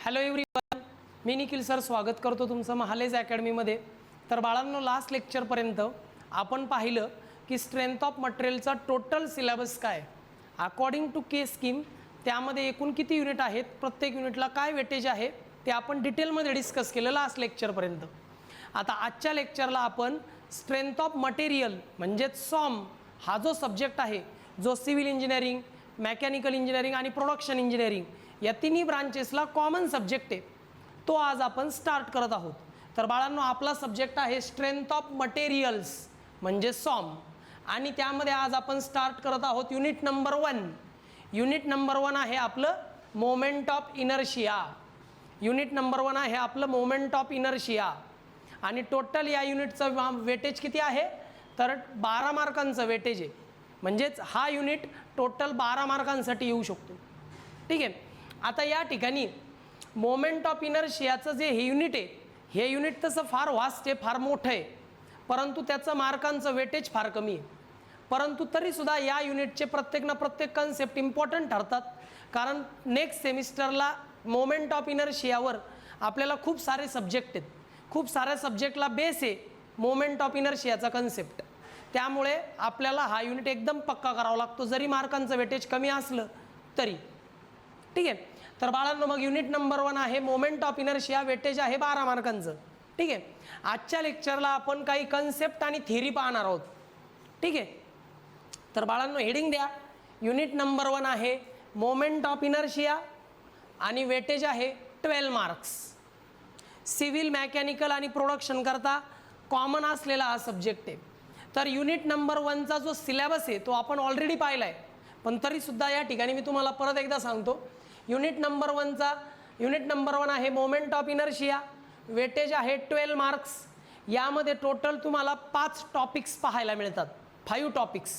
Hello everyone, मी Nikhil sir स्वागत करतो तुमचं महालेज अकॅडमीमध्ये. तर बाळांनो, लास्ट लेक्चरपर्यंत आपण पाहिलं की स्ट्रेंथ ऑफ मटेरियलचा टोटल सिलेबस काय, अकॉर्डिंग टू के स्कीम त्यामध्ये एकूण किती युनिट आहेत, प्रत्येक युनिटला काय वेटेज आहे ते आपण डिटेलमध्ये डिस्कस केलं लास्ट लेक्चरपर्यंत. आता आजच्या लेक्चरला आपण स्ट्रेंथ ऑफ मटेरियल म्हणजेच सॉम हा जो सब्जेक्ट आहे, जो सिव्हिल इंजिनिअरिंग, मेकॅनिकल इंजिनिअरिंग आणि प्रोडक्शन इंजिनिअरिंग या तिन्ही ब्रांचेसला कॉमन सब्जेक्ट आहे, तो आज आपण स्टार्ट करत आहोत. तर बाळांनो, आपला सब्जेक्ट आहे स्ट्रेंथ ऑफ मटेरियल्स म्हणजे सॉम, आणि त्यामध्ये आज आपण स्टार्ट करत आहोत युनिट नंबर 1. युनिट नंबर 1 आहे आपलं moment of inertia. Unit number 1 आहे आपलं मोमेंट ऑफ इनर्शिया. आणि टोटल या युनिटचं वेटेज किती आहे, तर 12 मार्कांचं वेटेज आहे. म्हणजेच हा युनिट टोटल 12 मार्कांसाठी येऊ शकतो. ठीक आहे. आता या ठिकाणी मोमेंट ऑफ इनर्शियाचं जे हे युनिट आहे, हे युनिट तसं फार वास्ट आहे, फार मोठं आहे, परंतु त्याचं मार्कांचं वेटेज फार कमी आहे. परंतु तरीसुद्धा या युनिटचे प्रत्येक ना प्रत्येक कन्सेप्ट इम्पॉर्टंट ठरतात, कारण नेक्स्ट सेमिस्टरला मोमेंट ऑफ इनर्शियावर आपल्याला खूप सारे सब्जेक्ट आहेत. खूप साऱ्या सब्जेक्टला बेस आहे मोमेंट ऑफ इनर्शियाचा कन्सेप्ट. त्यामुळे आपल्याला हा युनिट एकदम पक्का करावा लागतो, जरी मार्कांचं वेटेज कमी असलं तरी. ठीक आहे. तर बाळांनो, मग युनिट नंबर 1 आहे मोमेंट ऑफ इनर्शिया, वेटेज आहे 12 मार्कांचं. ठीक आहे. आजच्या लेक्चरला आपण काही कन्सेप्ट आणि थिअरी पाहणार आहोत. ठीक आहे. तर बाळांनो, हेडिंग द्या. युनिट नंबर 1 आहे मोमेंट ऑफ इनर्शिया आणि वेटेज आहे 12 मार्क्स. सिव्हिल, मेकॅनिकल आणि प्रोडक्शन करता कॉमन असलेला हा सब्जेक्ट आहे. तर युनिट नंबर 1चा जो सिलेबस आहे तो आपण ऑलरेडी पाहिला आहे, पण तरीसुद्धा या ठिकाणी मी तुम्हाला परत एकदा सांगतो. युनिट नंबर 1 आहे मोमेंट ऑफ इनर्शिया, वेटेज आहे 12 मार्क्स. यामध्ये टोटल तुम्हाला 5 टॉपिक्स पाहायला मिळतात, 5 टॉपिक्स.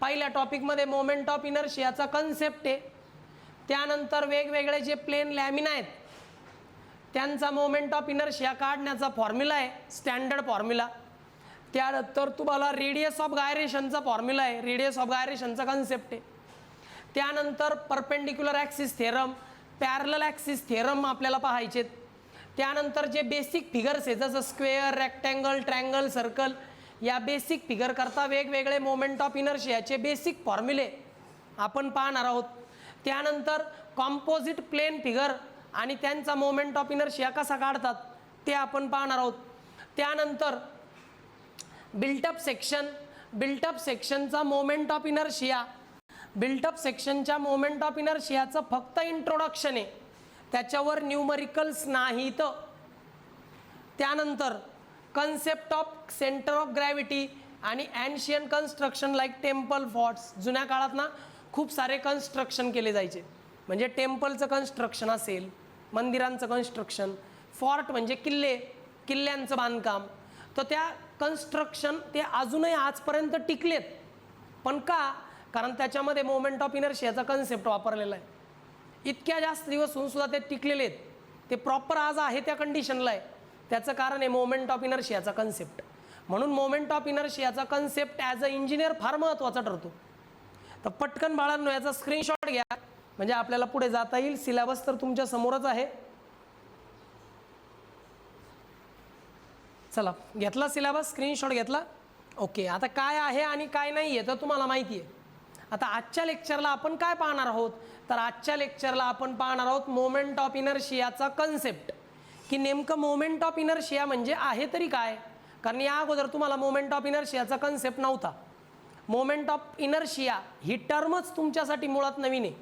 पहिल्या टॉपिकमध्ये मोमेंट ऑफ इनर्शियाचा कन्सेप्ट आहे. त्यानंतर वेगवेगळे जे प्लेन लॅमिना आहेत त्यांचा मोमेंट ऑफ इनर्शिया काढण्याचा फॉर्म्युला आहे, स्टँडर्ड फॉर्म्युला. त्यानंतर तुम्हाला रेडियस ऑफ गायरेशनचा फॉर्म्युला आहे, रेडियस ऑफ गायरेशनचा कन्सेप्ट आहे. त्यानंतर perpendicular axis theorem, parallel axis theorem आपल्याला पाहायचे. त्यानंतर जे बेसिक फिगर्स आहे, जसं स्क्वेअर, रेक्टँगल, ट्रँगल, सर्कल, या बेसिक फिगर करता वेगवेगळे मोमेंट ऑफ इनर्शियाचे बेसिक फॉर्म्युले आपण पाहणार आहोत. त्यानंतर कॉम्पोजिट प्लेन फिगर आणि त्यांचा मोमेंट ऑफ इनर्शिया कसा काढतात ते आपण पाहणार आहोत. त्यानंतर बिल्टअप सेक्शन, बिल्टअप सेक्शनचा मोमेंट ऑफ इनर्शिया, बिल्टअप सेक्शनच्या मोमेंट ऑफ इनर्शियाचं फक्त इंट्रोडक्शन आहे, त्याच्यावर न्यूमरिकल्स नाहीत. त्यानंतर concept of centre of gravity आणि ॲन्शियन कन्स्ट्रक्शन लाईक टेम्पल फोर्ट्स. जुन्या काळात ना खूप सारे कन्स्ट्रक्शन केले जायचे, म्हणजे टेम्पलचं कन्स्ट्रक्शन असेल, मंदिरांचं कन्स्ट्रक्शन, फोर्ट म्हणजे किल्ले, किल्ल्यांचं बांधकाम. तर त्या कन्स्ट्रक्शन ते अजूनही आजपर्यंत टिकलेत. पण का? कारण त्याच्यामध्ये मोमेंट ऑफ इनर्शियाचा कन्सेप्ट वापरलेला आहे. इतक्या जास्त दिवस होऊन सुद्धा ते टिकलेले आहेत, ते प्रॉपर आज आहे त्या कंडिशनला आहे. त्याचं कारण आहे मोमेंट ऑफ इनर्शियाचा कन्सेप्ट. म्हणून मोमेंट ऑफ इनर्शियाचा कन्सेप्ट ॲज अ इंजिनियर फार महत्त्वाचा ठरतो. तर पटकन बाळांनो याचा स्क्रीनशॉट घ्या, म्हणजे आपल्याला पुढे जाता येईल. सिलेबस तर तुमच्या समोरच आहे. चला, घेतला सिलेबस, स्क्रीनशॉट घेतला. ओके. आता काय आहे आणि काय नाही आहे तर तुम्हाला माहिती आहे. आता आजच्या लेक्चरला आपण काय पाहणार आहोत, तर आजच्या लेक्चरला आपण पाहणार आहोत मोमेंट ऑफ इनर्शियाचा कन्सेप्ट, की नेमकं मोमेंट ऑफ इनर्शिया म्हणजे आहे तरी काय. कारण या अगोदर तुम्हाला मोमेंट ऑफ इनर्शियाचा कन्सेप्ट नव्हता. मोमेंट ऑफ इनर्शिया ही टर्मच तुमच्यासाठी मुळात नवीन आहे.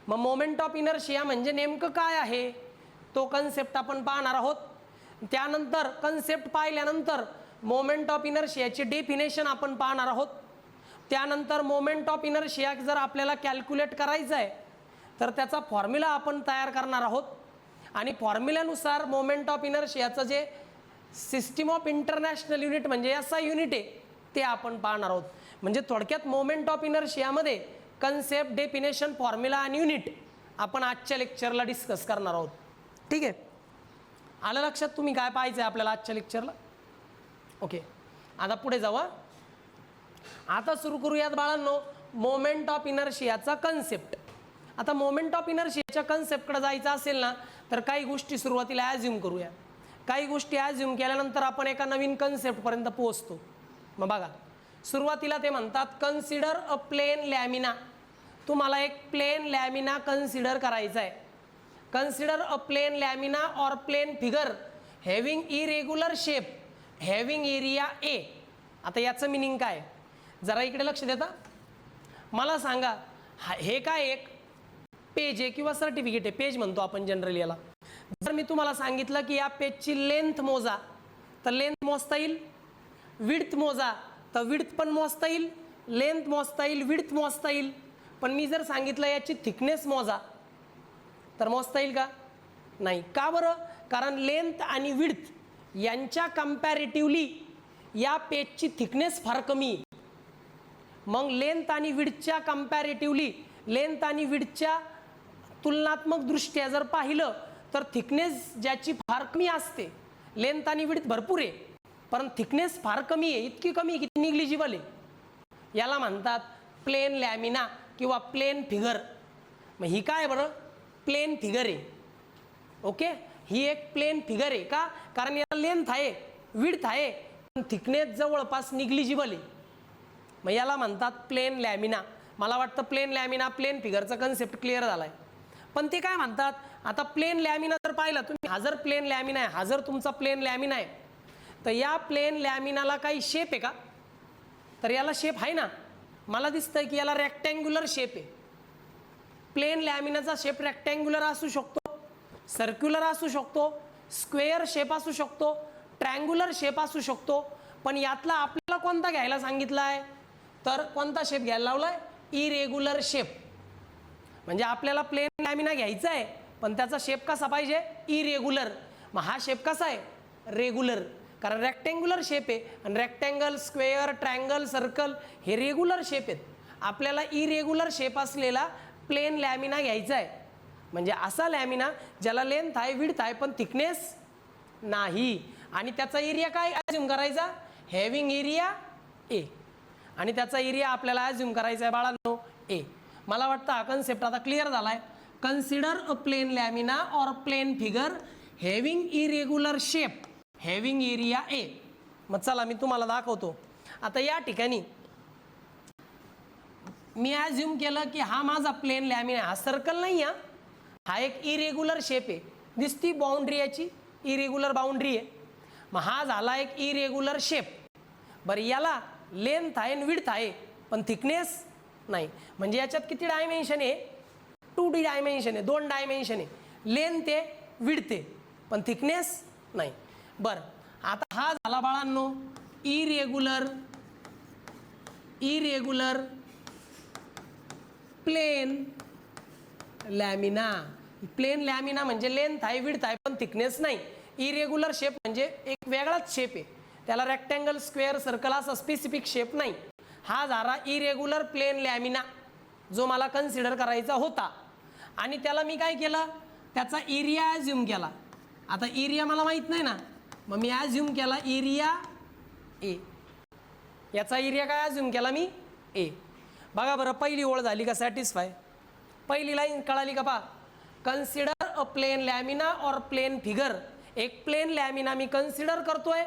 मग मोमेंट ऑफ इनर्शिया म्हणजे नेमकं काय आहे तो कन्सेप्ट आपण पाहणार आहोत. त्यानंतर कन्सेप्ट पाहिल्यानंतर मोमेंट ऑफ इनर्शियाची डेफिनेशन आपण पाहणार आहोत. त्यानंतर मोमेंट ऑफ इनर्शिया जर आपल्याला कॅल्क्युलेट करायचं आहे तर त्याचा फॉर्म्युला आपण तयार करणार आहोत, आणि फॉर्म्युल्यानुसार मोमेंट ऑफ इनर्शियाचं जे सिस्टीम ऑफ इंटरनॅशनल युनिट म्हणजे SI युनिट आहे ते आपण पाहणार आहोत. म्हणजे थोडक्यात मोमेंट ऑफ इनर्शियामध्ये कन्सेप्ट, डेफिनेशन, फॉर्म्युला आणि युनिट आपण आजच्या लेक्चरला डिस्कस करणार आहोत. ठीक आहे. आलं लक्षात तुम्ही काय पाहायचं आहे आपल्याला आजच्या लेक्चरला. ओके. आता पुढे जाऊ. आता सुरू करूयात बाळांनो मोमेंट ऑफ इनर्शियाचा कन्सेप्ट. आता मोमेंट ऑफ इनर्शियाच्या कन्सेप्टकडे जायचं असेल ना तर काही गोष्टी सुरुवातीला ॲज्युम करूया. काही गोष्टी ॲज्युम केल्यानंतर आपण एका नवीन कन्सेप्टपर्यंत पोहोचतो. मग बघा, सुरुवातीला ते म्हणतात कन्सिडर अ प्लेन लॅमिना. तुम्हाला एक प्लेन लॅमिना कन्सिडर करायचा आहे. Consider a plane lamina or plane figure having irregular shape having area A. आता याचं मिनिंग काय, जरा इकडे लक्ष देता. मला सांगा, हे काय एक पेज आहे किंवा सर्टिफिकेट आहे, पेज म्हणतो आपण जनरली याला. जर मी तुम्हाला सांगितलं की या पेजची लेंथ मोजा, तर लेंथ मोजता येईल. विड्थ मोजा, तर विड्थ पण मोजता येईल. लेंथ मोजता येईल, विड्थ मोजता येईल. पण मी जर सांगितलं याची थिकनेस मोजा, तर मोजता येईल का? नाही. का बरं? कारण लेंथ आणि विड्थ यांच्या कंपॅरेटिव्हली या पेजची थिकनेस फार कमी आहे. मग लेंथ आणि विड्थच्या कंपॅरेटिव्हली, लेंथ आणि विड्थच्या तुलनात्मक दृष्ट्या जर पाहिलं तर थिकनेस ज्याची फार कमी असते, लेंथ आणि विड्थ भरपूर आहे पण थिकनेस फार कमी आहे, इतकी कमी की निग्लिजिबल आहे, याला म्हणतात प्लेन लॅमिना किंवा प्लेन फिगर. मग ही काय बरं? प्लेन फिगर आहे. ओके, ही एक प्लेन फिगर आहे. का? कारण याला लेंथ आहे, विड्थ आहे, पण थिकनेस जवळपास निग्लिजिबल आहे. मग याला म्हणतात प्लेन लॅमिना. मला वाटतं प्लेन लॅमिना प्लेन फिगरचा कन्सेप्ट क्लिअर झाला आहे. पण ते काय म्हणतात, आता प्लेन लॅमिना जर पाहिला तुम्ही, हा जर प्लेन लॅमिना आहे, हा जर तुमचा प्लेन लॅमिना आहे, तर या प्लेन लॅमिनाला काही शेप आहे का? तर याला शेप आहे ना. मला दिसतंय की याला रेक्टँग्युलर शेप आहे. प्लेन लॅमिनाचा शेप रेक्टँग्युलर असू शकतो, सर्क्युलर असू शकतो, स्क्वेअर शेप असू शकतो, ट्रँग्युलर शेप असू शकतो. पण यातला आपल्याला कोणता घ्यायला सांगितला आहे? तर कोणता शेप घ्यायला लावलाय? Irregular shape. म्हणजे आपल्याला प्लेन लॅमिना घ्यायचा आहे पण त्याचा शेप कसा पाहिजे? इरेग्युलर. मग हा शेप कसा आहे? रेग्युलर. कारण रेक्टँग्युलर शेप आहे आणि रेक्टँगल, स्क्वेअर, ट्रँगल, सर्कल हे रेग्युलर शेप आहेत. आपल्याला इरेग्युलर शेप असलेला प्लेन लॅमिना घ्यायचा आहे. म्हणजे असा लॅमिना ज्याला लेंथ आहे, विड्थ आहे, पण थिकनेस नाही. आणि त्याचा एरिया काय ॲज्युम करायचा? हॅव्हिंग एरिया ए. आणि त्याचा एरिया आपल्याला ॲज्युम करायचा आहे बाळांनो ए. मला वाटतं हा कन्सेप्ट आता क्लिअर झाला आहे. Consider a plane lamina or plane figure having irregular shape having area A. मग चला मी तुम्हाला दाखवतो. आता या ठिकाणी मी ॲज्युम केलं की हा माझा प्लेन लॅमिना, हा सर्कल नाही, हा एक इरेग्युलर शेप आहे. दिसती बाउंड्री, याची इरेग्युलर बाउंड्री आहे. मग हा झाला एक इरेग्युलर शेप. बरं, याला लेंथ आहे, विड्थ आहे, पण थिकनेस नाही. म्हणजे याच्यात किती डायमेन्शन आहे? 2D डायमेन्शन आहे, 2 डायमेन्शन आहे. लेंथ आहे, विड्थ आहे, पण थिकनेस नाही. बरं, आता हा झाला बाळांनो irregular plane lamina. Plane lamina म्हणजे लेंथ आहे, विड्थ आहे, पण थिकनेस नाही. इरेग्युलर शेप म्हणजे एक वेगळाच शेप आहे, त्याला रेक्टँगल, स्क्वेअर, सर्कल असा स्पेसिफिक शेप नाही. हा झाला इरेग्युलर प्लेन लॅमिना जो मला कन्सिडर करायचा होता. आणि त्याला मी काय केलं? त्याचा एरिया ॲज्युम केला. आता एरिया मला माहीत नाही ना, मग मी ॲज्युम केला एरिया ए. याचा एरिया काय ॲज्युम केला मी? ए. बघा बरं, पहिली ओळ झाली का सॅटिस्फाय? पहिली लाईन कळाली का? पहा, consider a plane lamina or plane figure. एक प्लेन लॅमिना मी कन्सिडर करतोय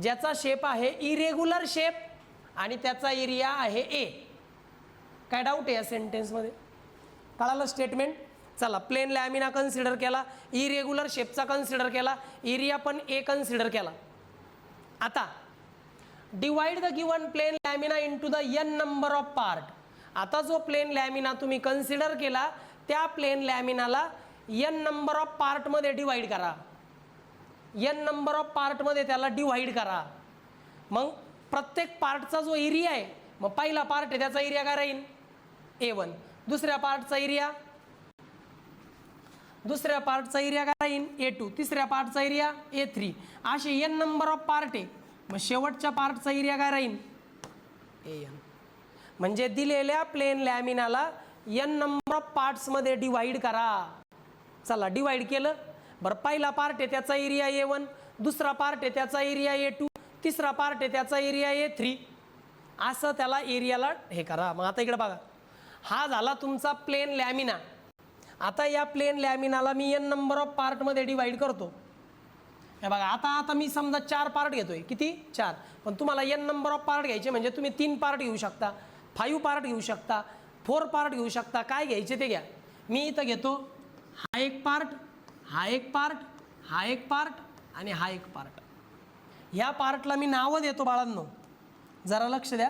ज्याचा शेप आहे इरेग्युलर शेप आणि त्याचा एरिया आहे ए. काय डाऊट आहे या सेंटेन्समध्ये? कळालं स्टेटमेंट? चला, प्लेन लॅमिना कन्सिडर केला, इरेग्युलर शेपचा कन्सिडर केला, एरिया पण ए कन्सिडर केला. आता divide the given plane lamina into the n number of part. आता जो प्लेन लॅमिना तुम्ही कन्सिडर केला त्या प्लेन लॅमिनाला n नंबर ऑफ पार्टमध्ये डिवाइड करा. n नंबर ऑफ पार्टमध्ये त्याला डिवाइड करा. मग प्रत्येक पार्टचा जो एरिया आहे, मग पहिला पार्ट आहे त्याचा एरिया काय राहील? A1. दुसऱ्या पार्टचा एरिया काय राहील? A2. तिसऱ्या पार्टचा एरिया A3. असे n नंबर ऑफ पार्ट आहे. मग शेवटच्या पार्टचा एरिया काय राहील? AN. म्हणजे दिलेल्या प्लेन लॅमिनाला n नंबर ऑफ पार्ट्समध्ये डिवाइड करा. चला, डिवाइड केलं. बरं, पहिला पार्ट आहे त्याचा एरिया A1, दुसरा पार्ट आहे त्याचा एरिया A2, तिसरा पार्ट आहे त्याचा एरिया A3. असं त्याला एरियाला हे करा. मग आता इकडे बघा, हा झाला तुमचा प्लेन लॅमिना. आता या प्लेन लॅमिनाला मी n नंबर ऑफ पार्टमध्ये डिवाइड करतो. हे बघा आता मी समजा 4 पार्ट घेतोय. किती? 4. पण तुम्हाला n नंबर ऑफ पार्ट घ्यायचे म्हणजे तुम्ही 3 पार्ट घेऊ शकता, 5 पार्ट घेऊ शकता, 4 पार्ट घेऊ शकता. काय घ्यायचे ते घ्या. मी इथं घेतो हा एक पार्ट, हा एक पार्ट, हा एक पार्ट आणि हा एक पार्ट. या पार्टला मी नावं देतो बाळांनो, जरा लक्ष द्या.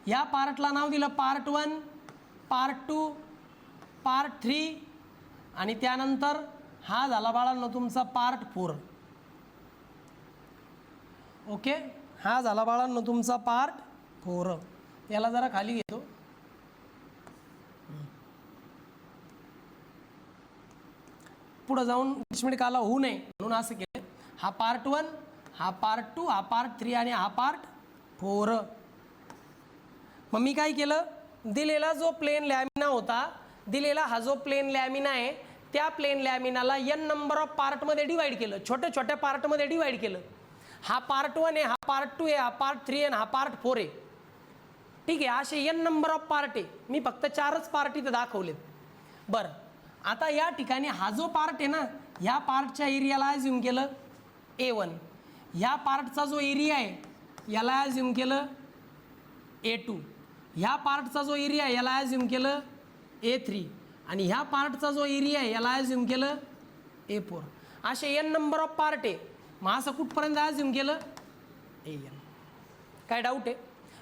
या पार्टला नाव दिलं पार्ट 1, पार्ट 2, पार्ट 3 आणि त्यानंतर हा झाला बाळांनो तुमचा पार्ट 4. ओके, हा झाला बाळांनो तुमचा पार्ट 4. याला जरा खाली घेतो. पुढे जाऊन डिस्मिट काला होऊ नये म्हणून असं केलं. हा पार्ट 1, हा पार्ट 2, हा पार्ट 3 आणि हा पार्ट 4. मग मी काय केलं, दिलेला जो प्लेन लॅमिना होता, दिलेला हा जो प्लेन लॅमिना आहे त्या प्लेन लॅमिनाला n नंबर ऑफ पार्टमध्ये डिवाइड केलं, छोट्या छोट्या पार्टमध्ये डिवाइड केलं. हा पार्ट 1 आहे, हा पार्ट 2 आहे, हा पार्ट 3 आहे आणि हा पार्ट 4 आहे. ठीक आहे, असे n नंबर ऑफ पार्ट आहे. मी फक्त 4च पार्ट इथं दाखवलेत. बरं, आता या ठिकाणी हा जो पार्ट आहे ना, ह्या पार्टच्या एरियाला ॲझ्युम केलं A1. ह्या पार्टचा जो एरिया आहे याला ॲझ्युम केलं A2. ह्या पार्टचा जो एरिया आहे याला ॲझ्युम केलं A3 आणि ह्या पार्टचा जो एरिया आहे याला ॲझ्युम केलं A4. असे n नंबर ऑफ पार्ट आहे. मग असं कुठपर्यंत ॲझ्युम केलं AN. काय डाऊट आहे?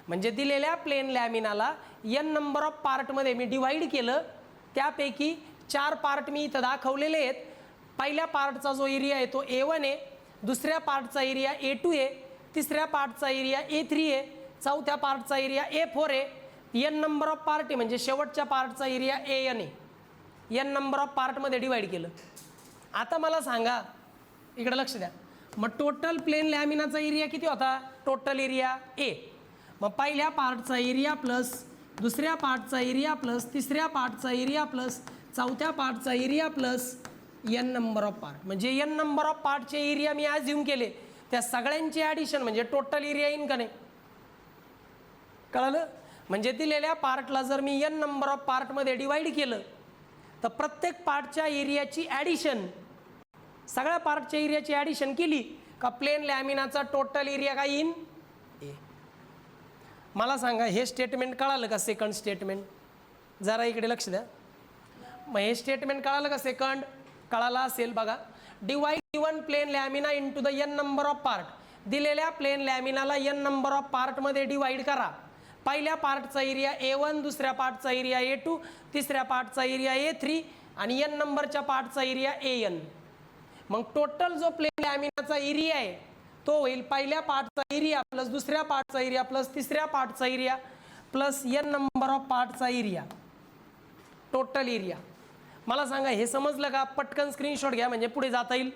म्हणजे दिलेल्या प्लेन लॅमिनाला n नंबर ऑफ पार्टमध्ये मी डिवाइड केलं, त्यापैकी 4 पार्ट मी इथं दाखवलेले आहेत. पहिल्या पार्टचा जो एरिया आहे तो A1 आहे, दुसऱ्या पार्टचा एरिया A2 आहे, तिसऱ्या पार्टचा एरिया A3 आहे, चौथ्या पार्टचा एरिया A4 आहे. n नंबर ऑफ पार्ट आहे म्हणजे शेवटच्या पार्टचा एरिया AN आहे. n नंबर ऑफ पार्टमध्ये डिवाइड केलं. आता मला सांगा, इकडे लक्ष द्या, मग टोटल प्लेन लॅमिनाचा एरिया किती होता? Total area A. मग पहिल्या पार्टचा एरिया प्लस दुसऱ्या पार्टचा एरिया प्लस तिसऱ्या पार्टचा एरिया प्लस चौथ्या पार्टचा area plus n number of part. म्हणजे n नंबर ऑफ पार्टचे एरिया मी ॲझ्युम केले, त्या सगळ्यांची ॲडिशन म्हणजे टोटल एरिया येईन का नाही? कळलं? म्हणजे दिलेल्या पार्टला जर मी n नंबर ऑफ पार्टमध्ये डिवाइड केलं तर प्रत्येक पार्टच्या एरियाची ॲडिशन, सगळ्या पार्टच्या एरियाची ॲडिशन केली का प्लेन लॅमिनाचा टोटल एरिया काय येईन? A. मला सांगा, हे स्टेटमेंट कळालं का? सेकंड स्टेटमेंट जरा इकडे लक्ष द्या. मग हे स्टेटमेंट कळालं का? सेकंड कळालं असेल बघा. Divide given plane lamina into the n number of part. दिलेल्या प्लेन लॅमिनाला n नंबर ऑफ पार्टमध्ये डिवाइड करा. पहिल्या पार्टचा एरिया A1, दुसऱ्या पार्टचा एरिया A2, तिसऱ्या पार्टचा एरिया A3 आणि n नंबरच्या पार्टचा एरिया AN. मग टोटल जो प्लेन लॅमिनाचा एरिया आहे तो होईल पहिल्या पार्टचा एरिया प्लस दुसऱ्या पार्टचा एरिया प्लस तिसऱ्या पार्टचा area plus n number of पार्टचा एरिया, टोटल एरिया. मला सांगा, हे समजलं का? पटकन स्क्रीनशॉट घ्या म्हणजे पुढे जाता येईल.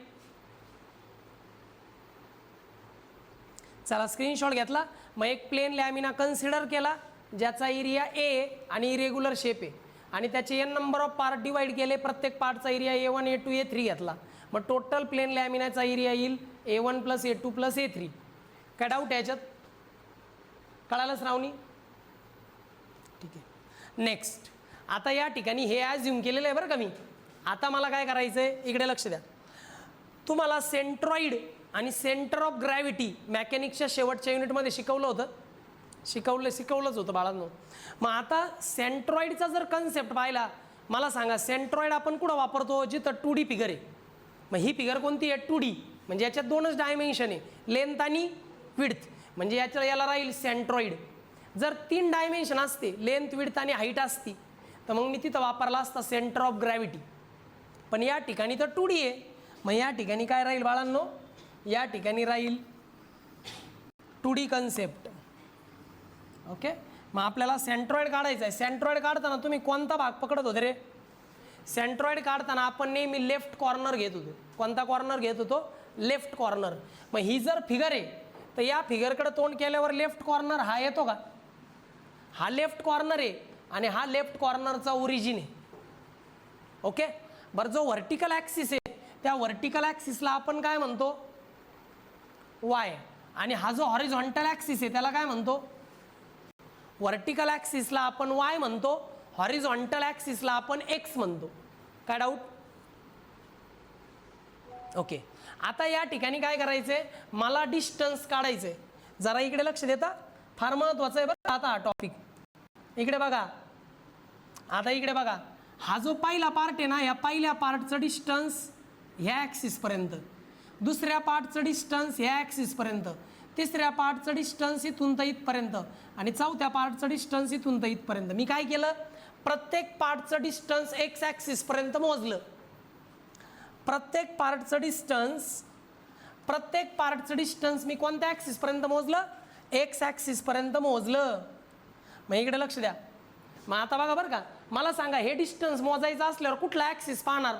चला, स्क्रीनशॉट घेतला. मग एक प्लेन लॅमिना कन्सिडर केला ज्याचा एरिया A आणि इरेग्युलर शेप आहे आणि त्याचे n number of part divide केले. प्रत्येक पार्टचा एरिया A1, A2, A3 घेतला. मग टोटल प्लेन लॅमिनाचा एरिया येईल A1 plus A2 plus A3. काय डाऊट याच्यात? कळालं श्रावणी? ठीक आहे. नेक्स्ट, आता या ठिकाणी हे ॲझ्युम केलेलं आहे बरं का मी. आता मला काय करायचं आहे, इकडे लक्ष द्या. तुम्हाला सेंट्रॉइड आणि सेंटर ऑफ ग्रॅव्हिटी मॅकॅनिक्सच्या शेवटच्या युनिटमध्ये शिकवलं होतं, शिकवलंच होतं बाळांनो. मग आता सेंट्रॉइडचा जर कन्सेप्ट पाहिला, मला सांगा सेंट्रॉइड आपण कुठं वापरतो? जिथं 2D फिगर आहे. मग ही फिगर कोणती आहे? 2D. म्हणजे याच्यात 2च डायमेन्शन आहे, लेंथ आणि विड्थ. म्हणजे याला राहील सेंट्रॉइड. जर 3 डायमेन्शन असते, लेंथ, विड्थ आणि हाईट असती, तर मग मी तिथं वापरला असता सेंटर ऑफ ग्रॅव्हिटी. पण या ठिकाणी तर 2D आहे. मग या ठिकाणी काय राहील बाळांनो? या ठिकाणी राहील 2D कन्सेप्ट. ओके, मग आपल्याला सेंट्रॉइड काढायचं आहे. सेंट्रॉइड काढताना तुम्ही कोणता भाग पकडत होते रे? सेंट्रॉइड काढताना आपण नेहमी लेफ्ट कॉर्नर घेत होतो. कोणता कॉर्नर घेत होतो? Left corner. मग ही जर फिगर आहे तर या फिगरकडे तोंड केल्यावर लेफ्ट कॉर्नर हा येतो का? हा लेफ्ट कॉर्नर आहे आणि हा लेफ्ट कॉर्नरचा ओरिजिन आहे. ओके, बरं, जो व्हर्टिकल ॲक्सिस आहे त्या व्हर्टिकल ॲक्सिसला आपण काय म्हणतो? वाय. आणि हा जो हॉरिझॉन्टल ॲक्सिस आहे त्याला काय म्हणतो? व्हर्टिकल ॲक्सिसला आपण वाय म्हणतो, हॉरिझॉन्टल ॲक्सिसला आपण एक्स म्हणतो. काय डाऊट? ओके. आता या ठिकाणी काय करायचंय, मला डिस्टन्स काढायचंय. जरा इकडे लक्ष देता, फार महत्वाचं आहे बरं आता हा टॉपिक. इकडे बघा, आता इकडे बघा, हा जो पहिला पार्ट आहे ना, या पहिल्या पार्टचं डिस्टन्स ह्या ॲक्सिसपर्यंत, दुसऱ्या पार्टचं डिस्टन्स ह्या ॲक्सिसपर्यंत, तिसऱ्या पार्टचं डिस्टन्स इथून तर इथपर्यंत, आणि चौथ्या पार्टचं डिस्टन्स इथून तर इथपर्यंत. मी काय केलं, प्रत्येक पार्टचं डिस्टन्स एक्स ॲक्सिसपर्यंत मोजलं. प्रत्येक पार्टचं डिस्टन्स मी कोणत्या ॲक्सिसपर्यंत मोजलं, एक्स ॲक्सिसपर्यंत मोजलं. मग इकडे लक्ष द्या. मग आता बघा बरं का, मला सांगा हे डिस्टन्स मोजायचं असल्यावर कुठला ॲक्सिस पाहणार,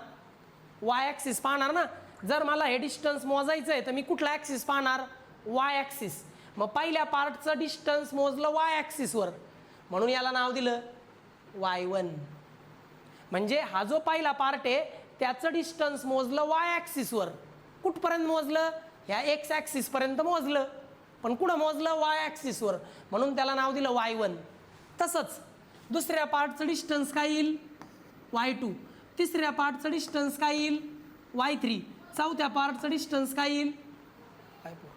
वाय ॲक्सिस पाहणार ना. जर मला हे डिस्टन्स मोजायचं आहे तर मी कुठला ॲक्सिस पाहणार, वाय ॲक्सिस. मग पहिल्या पार्टचं डिस्टन्स मोजलं वाय ॲक्सिसवर, म्हणून याला नाव दिलं y1. म्हणजे हा जो पहिला पार्ट आहे त्याचं डिस्टन्स मोजलं वाय ॲक्सिसवर. कुठपर्यंत मोजलं, ह्या एक्स ॲक्सिसपर्यंत मोजलं, पण कुठं मोजलं, वाय ॲक्सिसवर, म्हणून त्याला नाव दिलं y1. तसंच दुसऱ्या पार्टचं डिस्टन्स काय येईल, y2. तिसऱ्या पार्टचं डिस्टन्स काय येईल, y3. चौथ्या पार्टचं डिस्टन्स काय येईल, y4.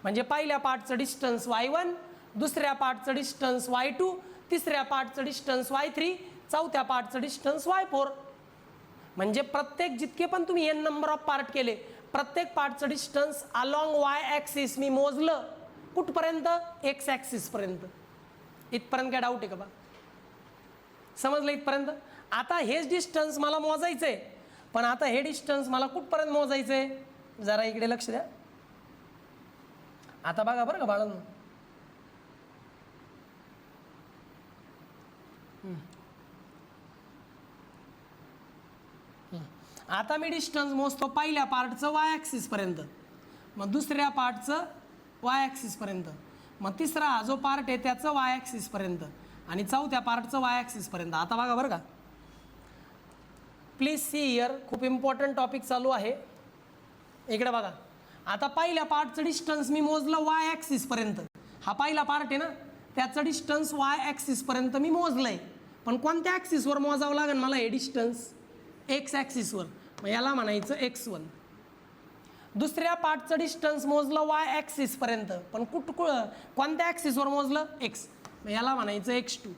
म्हणजे पहिल्या पार्टचं डिस्टन्स y1, दुसऱ्या पार्टचं डिस्टन्स y2, तिसऱ्या पार्टचं डिस्टन्स y3, चौथ्या पार्टचं डिस्टन्स y4. म्हणजे प्रत्येक जितके पण तुम्ही n नंबर ऑफ पार्ट केले, प्रत्येक पार्टचं डिस्टन्स अलॉंग वाय ॲक्सिस मी मोजलं. कुठपर्यंत, एक्स ॲक्सिसपर्यंत. इथपर्यंत काय डाऊट आहे का बा, समजलं इथपर्यंत? आता हेच डिस्टन्स मला मोजायचंय, पण आता हे डिस्टन्स मला कुठपर्यंत मोजायचंय, जरा इकडे लक्ष द्या. आता बघा बरं का बाळांनो, आता मी डिस्टन्स मोजतो पहिल्या पार्टचं वाय ॲक्सिसपर्यंत, मग दुसऱ्या पार्टचं वाय ॲक्सिसपर्यंत, मग तिसरा हा जो पार्ट आहे त्याचं वाय ॲक्सिसपर्यंत, आणि चौथ्या पार्टचं वाय ॲक्सिसपर्यंत. आता बघा बरं का, प्लीज सी हिअर, खूप इम्पॉर्टंट टॉपिक चालू आहे. इकडे बघा, आता पहिल्या पार्टचं डिस्टन्स मी मोजलं वाय ॲक्सिसपर्यंत. हा पहिला पार्ट आहे ना, त्याचं डिस्टन्स वाय ॲक्सिसपर्यंत मी मोजलंय, पण कोणत्या ॲक्सिसवर मोजावं लागेल मला हे डिस्टन्स, एक्स ॲक्सिसवर. मग याला म्हणायचं x1. दुसऱ्या पार्टचं डिस्टन्स मोजलं वाय ॲक्सिसपर्यंत, पण कोणत्या ॲक्सिसवर मोजलं, एक्स. मग याला म्हणायचं x2.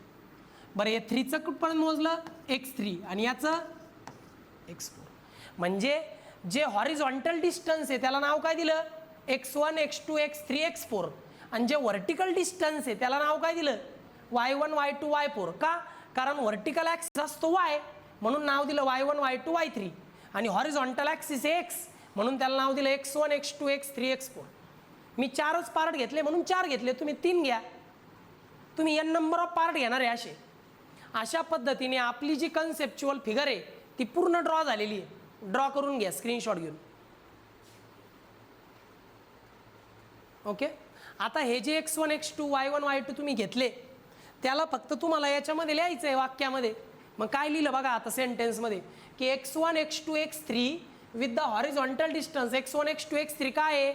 बरं, हे 3चं कुठपर्यंत मोजलं, x3, आणि याचं x4. म्हणजे जे हॉरिझॉन्टल डिस्टन्स आहे त्याला नाव काय दिलं, x1, x2, x3, x4. आणि जे व्हर्टिकल डिस्टन्स आहे त्याला नाव काय दिलं, y1, y2, y4. का, कारण व्हर्टिकल ॲक्सिस असतो y, म्हणून नाव दिलं y1, y2, y3, आणि हॉरिझॉन्टल ॲक्सिस x, म्हणून त्याला नाव दिलं x1, x2, x3, x4. मी 4च पार्ट घेतले म्हणून 4 घेतले, तुम्ही 3 घ्या. तुम्ही n नंबर ऑफ पार्ट घेणार आहे. अशा पद्धतीने आपली जी कन्सेप्च्युअल फिगर आहे ती पूर्ण ड्रॉ झालेली आहे. ड्रॉ करून घ्या स्क्रीनशॉट घेऊन. ओके. आता हे जे x1, x2, y1, y2 तुम्ही घेतले त्याला फक्त तुम्हाला याच्यामध्ये लिहायचं आहे वाक्यामध्ये. मग काय लिहिलं बघा आता सेंटेन्समध्ये, की x1, x2, x3 with the horizontal distance. x1, x2, x3 काय आहे,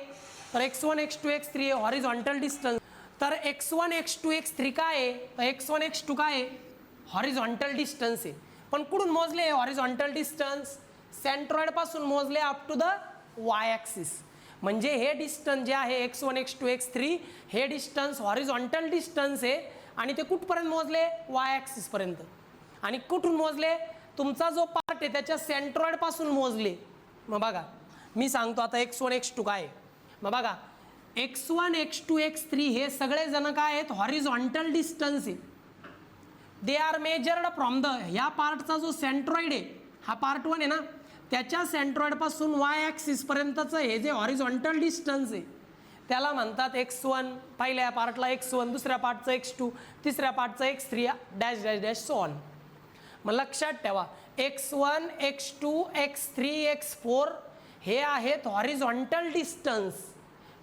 तर x1, x2, x3 हे हॉरिझॉन्टल डिस्टन्स. तर x1, x2, x3 काय आहे, तर x1, x2 काय आहे, हॉरिझॉन्टल डिस्टन्स आहे. पण कुठून मोजले हॉरिझॉन्टल डिस्टन्स, सेंट्रॉइड पासून मोजले up to the Y axis. म्हणजे हे डिस्टन्स जे आहे x1, x2, x3 हे डिस्टन्स हॉरिझॉन्टल डिस्टन्स आहे, आणि ते कुठपर्यंत मोजले, वाय ॲक्सिसपर्यंत. आणि कुठून मोजले, तुमचा जो पार्ट आहे त्याच्या सेंट्रॉइड पासून मोजले. मग बघा मी सांगतो आता x1, x2 काय आहे. मग बघा x1, x2, x3 हे सगळे जण काय आहेत, हॉरिझॉन्टल डिस्टन्स आहे. They are measured from the, ह्या पार्टचा जो सेंट्रॉइड आहे, हा पार्ट 1 आहे ना, त्याच्या सेंट्रॉइड पासून वाय ॲक्सिस पर्यंतचं हे जे हॉरिझॉन्टल डिस्टन्स आहे त्याला म्हणतात x1. पहिल्या पार्टला x1, दुसऱ्या पार्टचं x2, तिसऱ्या पार्टचं x3 dash dash dash so on. मग लक्षात ठेवा x1, x2, x3, x4 हे आहेत horizontal distance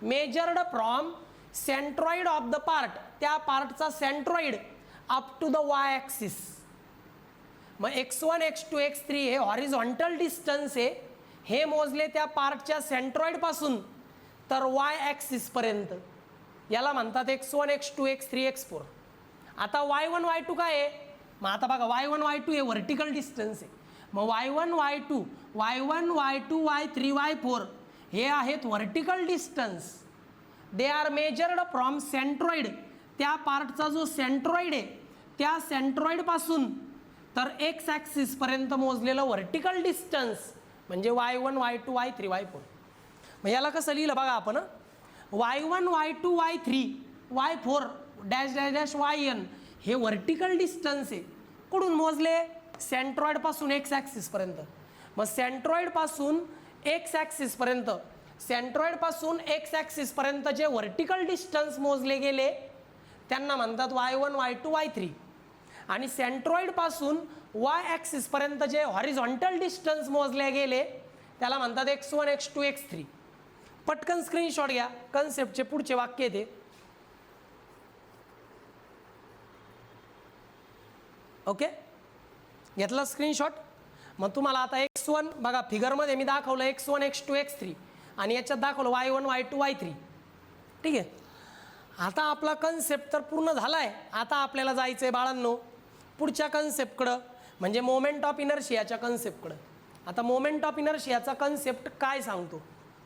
measured from centroid of the part, त्या पार्टचा centroid up to the Y axis. मग x1, x2, x3 हे हॉरिझॉन्टल डिस्टन्स आहे, हे मोजले त्या पार्टच्या सेंट्रॉइड पासून तर वाय ॲक्सिस पर्यंत. याला म्हणतात x1, x2, x3, x4. आता y1, y2 काय आहे, मग आता बघा y1 y2 हे व्हर्टिकल डिस्टन्स आहे. मग y1 y2 y1 y2 y3 y4 हे आहेत vertical distance. They are measured from centroid, त्या पार्टचा जो सेंट्रॉइड आहे त्या सेंट्रॉइडपासून तर एक्स ॲक्सिसपर्यंत मोजलेलं व्हर्टिकल डिस्टन्स म्हणजे y1 y2 y3 y4. मग याला कसं लिहिलं बघा आपण, y1 y2 y3 y4 dash dash dash yn हे व्हर्टिकल डिस्टन्स आहे. कुठून मोजले? सेंट्रॉइडपासून एक्स ॲक्सिसपर्यंत. मग सेंट्रॉइडपासून एक्स ॲक्सिसपर्यंत, सेंट्रॉइडपासून एक्स ॲक्सिसपर्यंत जे व्हर्टिकल डिस्टन्स मोजले गेले त्यांना म्हणतात y1 y2 y3. आणि सेंट्रॉइडपासून वाय ॲक्सिसपर्यंत जे हॉरिझॉन्टल डिस्टन्स मोजले गेले त्याला म्हणतात x1 x2 x3. पटकन स्क्रीनशॉट घ्या, कन्सेप्टचे पुढचे वाक्य ते. ओके, घेतला स्क्रीनशॉट. मग तुम्हाला आता x1 बघा फिगरमध्ये मी दाखवलं x1 x2 x3 आणि याच्यात दाखवलं y1 y2 y3. ठीक आहे, आता आपला कन्सेप्ट तर पूर्ण झाला आहे. आता आपल्याला जायचं आहे बाळांनो पुढच्या कन्सेप्टकडं, म्हणजे मोमेंट ऑफ इनर्शियाच्या कन्सेप्टकडं. आता मोमेंट ऑफ इनर्शियाचा कन्सेप्ट काय सांगतो?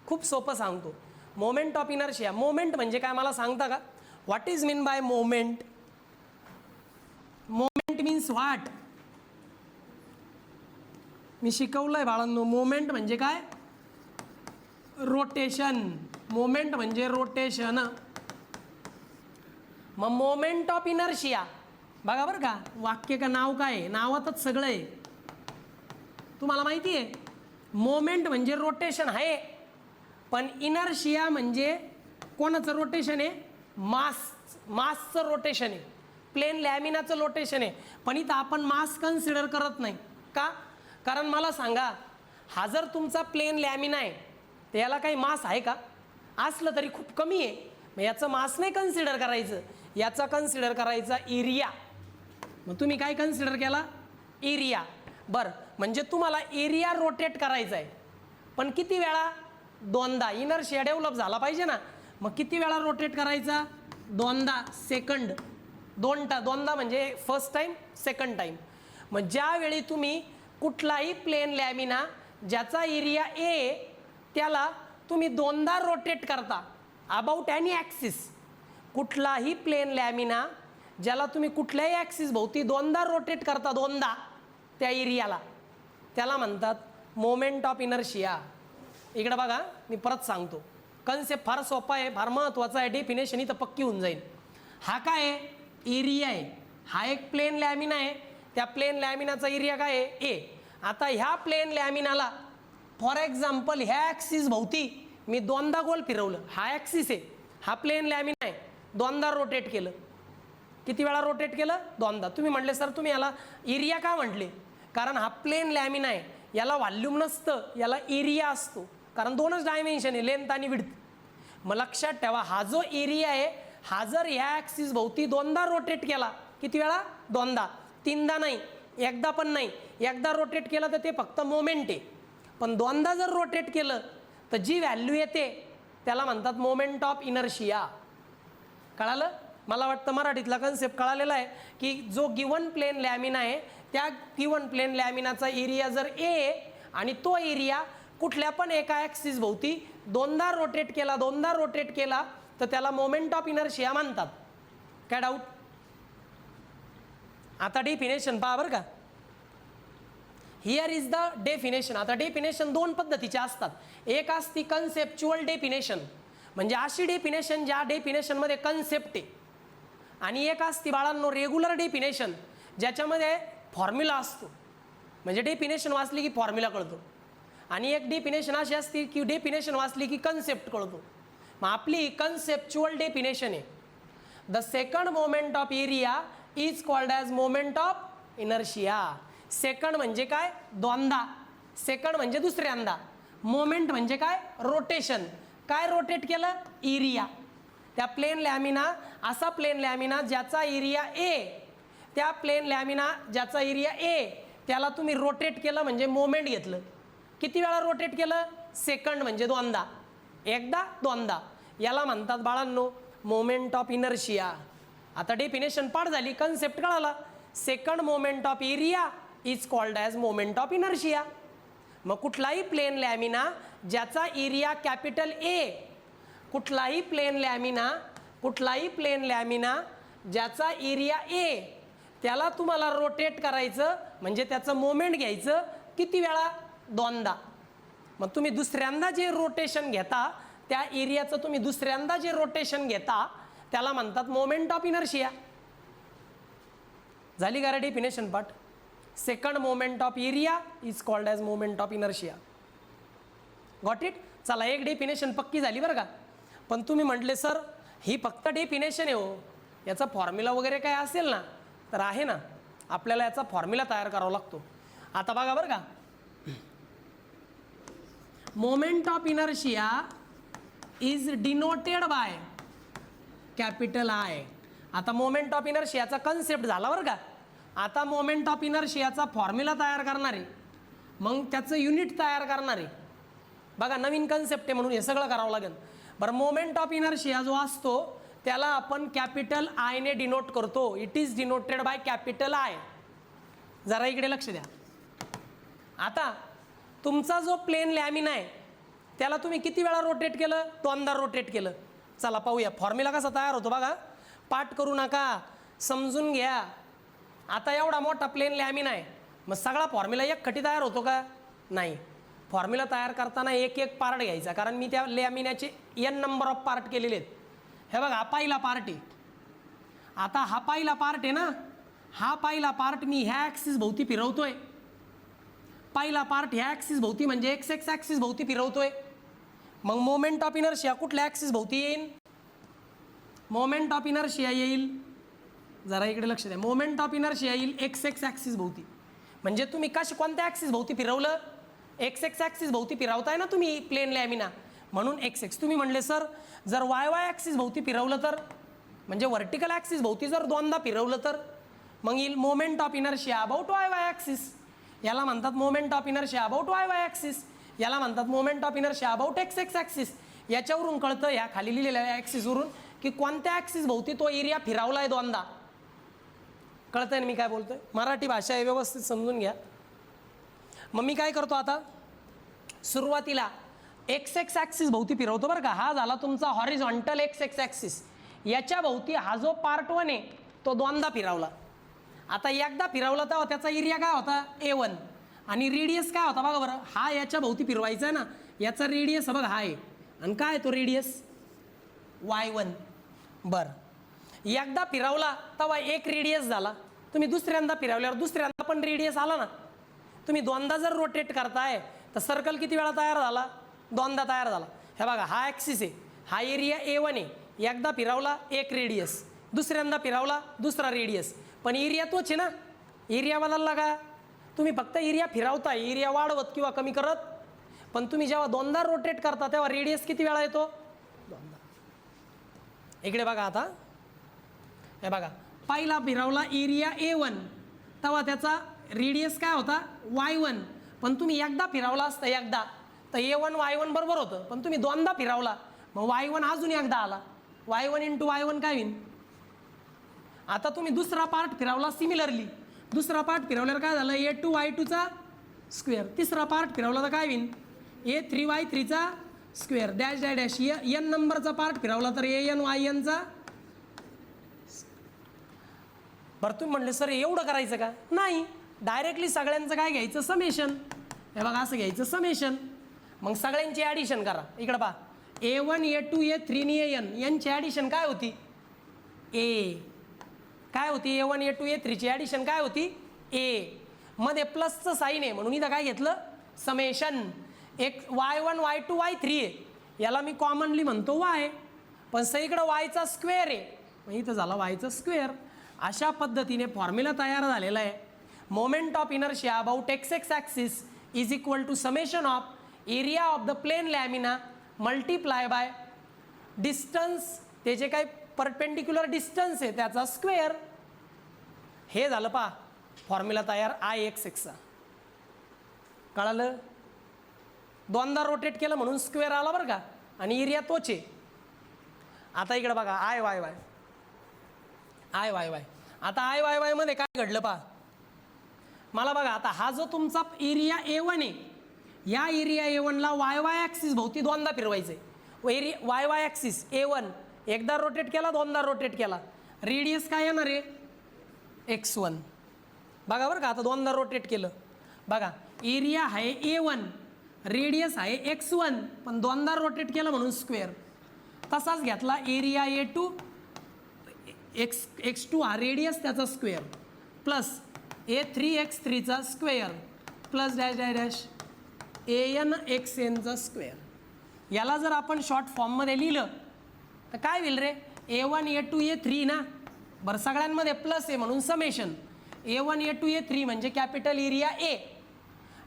खूप सोपं सांगतो. मोमेंट ऑफ इनर्शिया, मोमेंट म्हणजे काय मला सांगता का? What is mean by moment? Moment means what? मी शिकवलंय बाळांनो, मोमेंट म्हणजे काय? रोटेशन. मोमेंट म्हणजे रोटेशन. मग मोमेंट ऑफ इनर्शिया बघा बरं का, वाक्य का नाव काय आहे? नावातच सगळं आहे. तुम्हाला माहिती आहे मोमेंट म्हणजे रोटेशन आहे, पण इनर्शिया म्हणजे कोणाचं रोटेशन आहे? मासचं रोटेशन आहे, प्लेन लॅमिनाचं रोटेशन आहे. पण इथं आपण मास कन्सिडर करत नाही का? कारण मला सांगा, हा जर तुमचा प्लेन लॅमिना आहे तर याला काही मास आहे का? असलं तरी खूप कमी आहे. मग याचं मास नाही कन्सिडर करायचं, याचा कन्सिडर करायचा एरिया. मग तुम्ही काय कन्सिडर केला? एरिया. बरं, म्हणजे तुम्हाला एरिया रोटेट करायचा आहे, पण किती वेळा? दोनदा. इनर्शिया डेव्हलप झाला पाहिजे ना, मग किती वेळा रोटेट करायचा? दोनदा. सेकंड. दोनदा म्हणजे फर्स्ट टाईम, सेकंड टाईम. मग ज्यावेळी तुम्ही कुठलाही प्लेन लॅमिना ज्याचा एरिया ए त्याला तुम्ही दोनदा रोटेट करता अबाउट एनी ॲक्सिस, कुठलाही प्लेन लॅमिना ज्याला तुम्ही कुठल्याही ॲक्सिस भोवती दोनदा रोटेट करता, दोनदा त्या एरियाला, त्याला म्हणतात मोमेंट ऑफ इनर्शिया. इकडे बघा, मी परत सांगतो. कन्सेप्ट फार सोपा आहे, फार महत्त्वाचा आहे. डेफिनेशन इथं पक्की होऊन जाईल. हा काय आहे? एरिया आहे. हा एक प्लेन लॅमिना आहे, त्या प्लेन लॅमिनाचा एरिया काय आहे? ए. आता ह्या प्लेन लॅमिनाला फॉर एक्झाम्पल ह्या ॲक्सिस भोवती मी दोनदा गोल फिरवलं. हा ॲक्सिस आहे, हा प्लेन लॅमिना आहे, दोनदा रोटेट केलं. किती वेळा रोटेट केलं? दोनदा. तुम्ही म्हटले सर तुम्ही याला एरिया का म्हटले? कारण हा प्लेन लॅमिना आहे, याला व्हॉल्यूम नसतं, याला एरिया असतो. कारण दोनच डायमेन्शन आहे, लेंथ आणि विड्थ. मग लक्षात ठेवा, हा जो एरिया आहे हा जर ह्या ॲक्सिस भोवती दोनदा रोटेट केला, किती वेळा? दोनदा. तीनदा नाही, एकदा पण नाही. एकदा रोटेट केलं तर ते फक्त मोमेंट आहे, पण दोनदा जर रोटेट केलं तर जी व्हॅल्यू येते त्याला म्हणतात मोमेंट ऑफ इनर्शिया. कळालं? मला वाटतं मराठीतला कन्सेप्ट कळालेला आहे की जो गिवन प्लेन लॅमिना आहे त्या गिवन प्लेन लॅमिनाचा एरिया जर ए आणि तो एरिया कुठल्या पण एका ॲक्सिस भोवती दोनदा रोटेट केला तर त्याला मोमेंट ऑफ इनर्शिया म्हणतात. काय डाऊट? आता डेफिनेशन पहा बरं का. Here is the definition. आता डेफिनेशन दोन पद्धतीचे असतात. एक असती कन्सेप्च्युअल डेफिनेशन, म्हणजे अशी डेफिनेशन ज्या डेफिनेशनमध्ये कन्सेप्ट आहे, आणि एक असती बाळांनो रेग्युलर डेफिनेशन ज्याच्यामध्ये फॉर्म्युला असतो. म्हणजे डेफिनेशन वाचली की फॉर्म्युला कळतो. आणि एक डेफिनेशन अशी असते की डेफिनेशन वाचली की कन्सेप्ट कळतो. मग आपली कन्सेप्च्युअल डेफिनेशन आहे, the second moment of area is called as moment of inertia. Second म्हणजे काय? दोनदा. सेकंड म्हणजे दुसऱ्यांदा. मोमेंट म्हणजे काय? रोटेशन. काय रोटेट केलं? एरिया. त्या प्लेन लॅमिना, असा प्लेन लॅमिना ज्याचा एरिया ए, त्या प्लेन लॅमिना ज्याचा एरिया ए त्याला तुम्ही रोटेट केलं म्हणजे मोमेंट घेतलं. किती वेळा रोटेट केलं? सेकंड म्हणजे दोनदा. एकदा, दोनदा. याला म्हणतात बाळांनो मोमेंट ऑफ इनर्शिया. आता डेफिनेशन पाठ झाली, कन्सेप्ट कळाला. Second moment of area is called as moment of inertia. मग कुठलाही प्लेन लॅमिना ज्याचा एरिया कॅपिटल ए, कुठलाही प्लेन लॅमिना ज्याचा एरिया ए, त्याला तुम्हाला रोटेट करायचं म्हणजे त्याचं मोमेंट घ्यायचं किती वेळा? दोनदा. मग तुम्ही दुसऱ्यांदा जे रोटेशन घेता, त्या एरियाचं तुम्ही दुसऱ्यांदा जे रोटेशन घेता त्याला म्हणतात मोमेंट ऑफ इनर्शिया. झाली का रे definition part? Second moment of area is called as moment of inertia. Got it? चला, एक डेफिनेशन पक्की झाली बरं का. पण तुम्ही म्हटले सर ही फक्त डेफिनेशन आहे हो, याचा फॉर्म्युला वगैरे काय असेल ना, तर आहे ना, आपल्याला याचा फॉर्म्युला तयार करावा लागतो. आता बघा बरं का, moment of inertia is denoted by capital I. आता मोमेंट ऑफ इनर्शियाचा कन्सेप्ट झाला बरं का. आता मोमेंट ऑफ इनर्शियाचा फॉर्म्युला तयार करणार आहे, मग त्याचं युनिट तयार करणार आहे. बघा, नवीन कन्सेप्ट आहे म्हणून हे सगळं करावं लागेल. बरं, मोमेंट ऑफ इनर्शिया जो असतो त्याला आपण कॅपिटल आयने डिनोट करतो. It is denoted by capital I. जरा इकडे लक्ष द्या. आता तुमचा जो प्लेन लॅमिना आहे त्याला तुम्ही किती वेळा रोटेट केलं? दोनदा रोटेट केलं. चला पाहूया फॉर्म्युला कसा तयार होतो. बघा, पाठ करू नका, समजून घ्या. आता एवढा मोठा प्लेन लॅमिना आहे, मग सगळा फॉर्म्युला एक खटी तयार होतो का? नाही. फॉर्म्युला तयार करताना एक एक पार्ट घ्यायचा, कारण मी त्या लॅमिनाचे n नंबर ऑफ पार्ट केलेले आहेत. हे बघा, हा पहिला पार्ट आहे. आता हा पहिला पार्ट आहे ना, हा पहिला पार्ट मी ह्या ॲक्सिस भोवती फिरवतोय. पहिला पार्ट ह्या ॲक्सिस भोवती म्हणजे एक्स एक्स ॲक्सिस भोवती फिरवतोय. मग मोमेंट ऑफ इनर्शिया कुठल्या ॲक्सिस भोवती येईल? मोमेंट ऑफ इनर्शिया येईल, जरा इकडे लक्ष द्या, मोमेंट ऑफ इनर्शिया येईल एक्स एक्स ॲक्सिस भोवती. म्हणजे तुम्ही कोणत्या ॲक्सिस भोवती फिरवलं? एक्स एक्स ॲक्सिस भोवती फिरवताय ना तुम्ही प्लेन लॅमिना, म्हणून एक्स एक्स. तुम्ही म्हणले सर जर वाय वाय ॲक्सिस भोवती फिरवलं तर, म्हणजे व्हर्टिकल ॲक्सिस भोवती जर दोनदा फिरवलं तर मग येईल moment of inertia about Y Y axis. याला म्हणतात moment of inertia about Y Y axis. याला म्हणतात moment of inertia about X X axis. याच्यावरून कळतं, ह्या खाली लिहिलेल्या ॲक्सिसवरून, की कोणत्या ॲक्सिस भोवती तो एरिया फिरवला आहे दोनदा. कळतंय ना मी काय बोलतोय? मराठी भाषा आहे, व्यवस्थित समजून घ्या. मग मी काय करतो आता, सुरुवातीला एक्स एक्स ॲक्सिस भोवती फिरवतो बरं का. हा झाला तुमचा हॉरिझॉन्टल एक्स एक्स ॲक्सिस. याच्या भोवती हा जो पार्ट 1 आहे तो दोनदा फिरवला. आता एकदा फिरवला तर त्याचा एरिया काय होता? A1. आणि रेडियस काय होता बघा बरं. हा याच्या भोवती फिरवायचा आहे ना, याचा रेडियस बघा हा आहे. आणि काय तो रेडियस? Y1. बरं, एकदा फिरवला तेव्हा एक रेडियस झाला. तुम्ही दुसऱ्यांदा फिरवल्यावर दुसऱ्यांदा पण रेडियस आला ना. तुम्ही दोनदा जर रोटेट करताय तर सर्कल किती वेळा तयार झाला? दोनदा तयार झाला. हे बघा, हा ॲक्सिस आहे, हा एरिया A1 आहे. एकदा फिरवला एक रेडियस, दुसऱ्यांदा फिरवला दुसरा रेडियस, पण एरिया तोच आहे ना. एरिया बदलला का? तुम्ही फक्त एरिया फिरवताय, एरिया वाढवत किंवा कमी करत. पण तुम्ही जेव्हा दोनदा रोटेट करता तेव्हा रेडियस किती वेळा येतो? दोनदा. इकडे बघा, आता हे बघा, पहिला फिरवला एरिया A1 तेव्हा त्याचा रेडियस काय होता? Y1. पण तुम्ही एकदा फिरवला असता एकदा तर A1 Y1 बरोबर होतं. पण तुम्ही दोनदा फिरवला मग Y1 अजून एकदा आला. Y1 × Y1 काय होईल? आता तुम्ही दुसरा पार्ट फिरवला सिमिलरली. दुसरा पार्ट फिरवल्यावर काय झालं? A2 Y2चा square. तिसरा पार्ट फिरवला तर काय होईल? A3 Y3चा square dash dash dash. n नंबरचा पार्ट फिरवला तर AN YNचा. बरं, तुम्ही म्हणले सर एवढं करायचं का? नाही, डायरेक्टली सगळ्यांचं काय घ्यायचं? समेशन. हे बघा, असं घ्यायचं समेशन. मग सगळ्यांची ॲडिशन करा. इकडं पहा, A1 A2 A3 आणि AN यांची ॲडिशन काय होती? A. काय होती? A1 A2 A3ची ॲडिशन काय होती? A. मध्ये प्लसचं साईन आहे म्हणून इथं काय घेतलं? समेशन. एक Y1 Y2 Y3 आहे, याला मी कॉमनली म्हणतो Y, पण सगळीकडं Yचा स्क्वेअर आहे, मग इथं झाला Yचा स्क्वेअर. अशा पद्धतीने फॉर्म्युला तयार झालेला आहे. Moment of inertia about X X axis is equal to summation of area of the plane lamina multiply by distance, ते जे काही परपेंडिक्युलर डिस्टन्स आहे त्याचा स्क्वेअर. हे झालं पहा फॉर्म्युला तयार IXXचा. कळालं? दोनदा रोटेट केलं म्हणून स्क्वेअर आला बरं का, आणि एरिया तोच आहे. आता इकडे बघा, I YY. आता आय वाय वाय मध्ये काय घडलं पहा मला बघा. आता हा जो तुमचा एरिया A1 आहे, या एरिया A1ला वाय वाय ॲक्सिस भोवती दोनदा फिरवायचं आहे. Area Y Y axis A1 एकदा रोटेट केला, दोनदा रोटेट केला. रेडियस काय येणार आहे x1. बघा बरं का, आता दोनदा रोटेट केलं. बघा एरिया आहे A1, रेडियस आहे x1, पण दोनदा रोटेट केलं म्हणून स्क्वेअर. तसाच घेतला एरिया A2, x2 हा रेडियस त्याचा स्क्वेअर, प्लस A3 x3चा square, plus dash dash dash AN xnचा स्क्वेअर. याला जर आपण शॉर्ट फॉर्ममध्ये लिहिलं तर काय होईल रे, A1 A2 A3 ना. बरं सगळ्यांमध्ये प्लस आहे म्हणून समेशन A1 A2 A3 म्हणजे कॅपिटल एरिया A,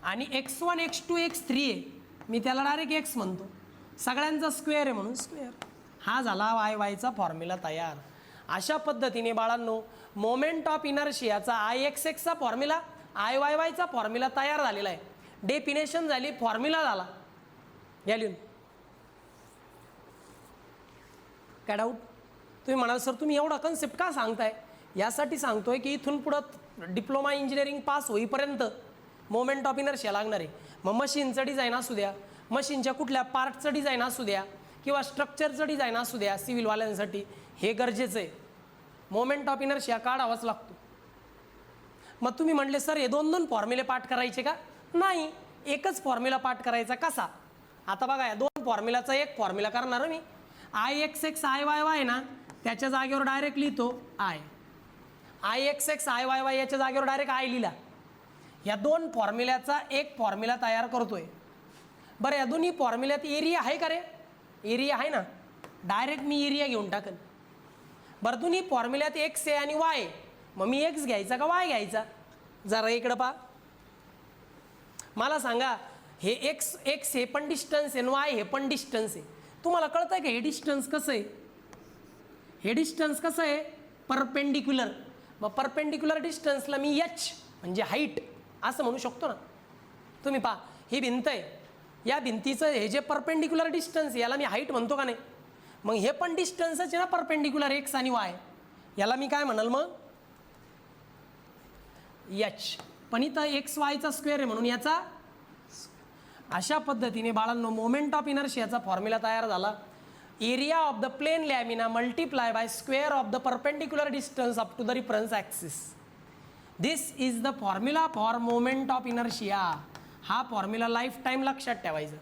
आणि x1 x2 x3 आहे, मी त्याला डायरेक्ट x म्हणतो, सगळ्यांचा स्क्वेअर आहे म्हणून स्क्वेअर. हा झाला वाय वायचा फॉर्म्युला तयार. अशा पद्धतीने बाळांनो मोमेंट ऑफ इनर्शियाचा IXXचा फॉर्म्युला, IYYचा फॉर्म्युला तयार झालेला आहे. डेफिनेशन झाली, फॉर्म्युला झाला. घ्या लिहून. काय डाऊट? तुम्ही म्हणाल सर तुम्ही एवढा कन्सेप्ट का सांगताय? यासाठी सांगतोय की इथून पुढं डिप्लोमा इंजिनिअरिंग पास होईपर्यंत मोमेंट ऑफ इनर्शिया लागणार आहे. मग मशीनचं डिझाईन असू द्या, मशीनच्या कुठल्या पार्टचं डिझाईन असू द्या, किंवा स्ट्रक्चरचं डिझाईन असू द्या, सिव्हिलवाल्यांसाठी हे गरजेचं आहे. मोमेंट ऑफ इनर्शिया काढावाच लागतो. मग तुम्ही म्हटले सर हे दोन दोन फॉर्म्युले पाठ करायचे का? नाही, एकच फॉर्म्युला पाठ करायचा. कसा? आता बघा या दोन फॉर्म्युलाचा एक फॉर्म्युला करणार मी. IXX IYY ना, त्याच्या जागेवर डायरेक्ट लिहितो IXX IYY याच्या जागेवर डायरेक्ट I लिहिला. या दोन फॉर्म्युल्याचा एक फॉर्म्युला तयार करतोय. बरं या दोन्ही फॉर्म्युल्यात एरिया आहे का रे? एरिया आहे ना, डायरेक्ट मी एरिया घेऊन टाकेन. बरं दोन्ही फॉर्म्युल्यात x आहे आणि y, मग मी x घ्यायचा का y घ्यायचा? जरा इकडं पहा, मला सांगा. हे x हे पण डिस्टन्स आहे, y हे पण डिस्टन्स आहे. तुम्हाला कळतंय का हे डिस्टन्स कसं आहे? हे डिस्टन्स कसं आहे? परपेंडिक्युलर. मग परपेंडिक्युलर डिस्टन्सला मी h म्हणजे हाईट असं म्हणू शकतो ना. तुम्ही पहा ही भिंत आहे, या भिंतीचं हे जे परपेंडिक्युलर डिस्टन्स याला मी हाईट म्हणतो का नाही? मग हे पण डिस्टन्सच आहे ना परपेंडिक्युलर x आणि y. याला मी काय म्हणाल मग? h. पण इथं x yचा स्क्वेअर आहे म्हणून याचा. अशा पद्धतीने बाळांनो मोमेंट ऑफ इनर्शियाचा फॉर्म्युला तयार झाला. Area of the plane lamina multiply by square of the perpendicular distance up to the reference axis. This is the formula for moment of inertia. हा फॉर्म्युला लाईफ टाईम लक्षात ठेवायचा.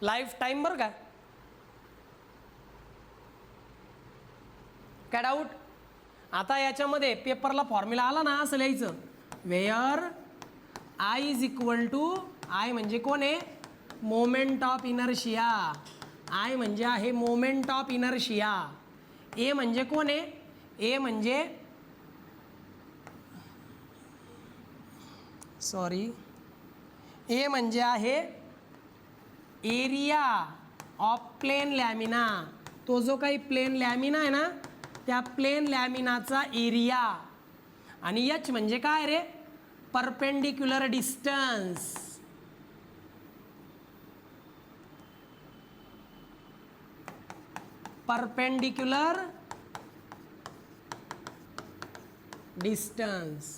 Life time बरं का. काय doubt? आता याच्यामध्ये पेपरला formula आला ना, असं लिहायचं where I is equal to, I म्हणजे कोण आहे? Moment of inertia. I म्हणजे आहे मोमेंट ऑफ इनर्शिया. A म्हणजे कोण आहे? A म्हणजे A म्हणजे आहे एरिया ऑफ प्लेन लॅमिना. तो जो काही प्लेन लॅमिना आहे ना, त्या प्लेन लॅमिनाचा एरिया. आणि H म्हणजे काय रे? Perpendicular distance. Perpendicular distance.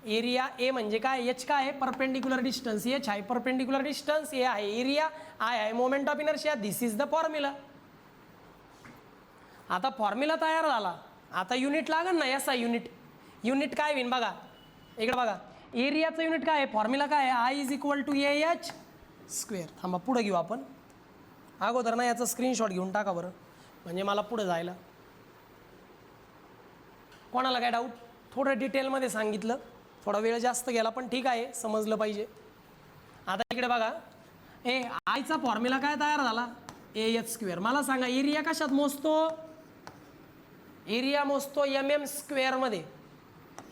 Area A म्हणजे काय? H काय आहे? Perpendicular distance. H आहे परपेंडिक्युलर डिस्टन्स, A आहे एरिया, I आहे moment of inertia. This is the formula. आता फॉर्म्युला तयार झाला. आता युनिट लागेल ना, SI युनिट. युनिट काय होईल बघा, इकडे बघा. एरियाचं युनिट काय आहे? फॉर्म्युला काय आहे? I is equal to AH square. थांबा पुढे घेऊ आपण. अगोदर ना याचा स्क्रीनशॉट घेऊन टाका बरं, म्हणजे मला पुढे जायला. कोणाला काय डाऊट? थोडं डिटेलमध्ये सांगितलं, थोडा वेळ जास्त गेला पण ठीक आहे, समजलं पाहिजे. आता इकडे बघा, आयचा फॉर्म्युला काय तयार झाला? AH square. मला सांगा एरिया कशात मोजतो? एरिया मोजतो MM स्क्वेअरमध्ये.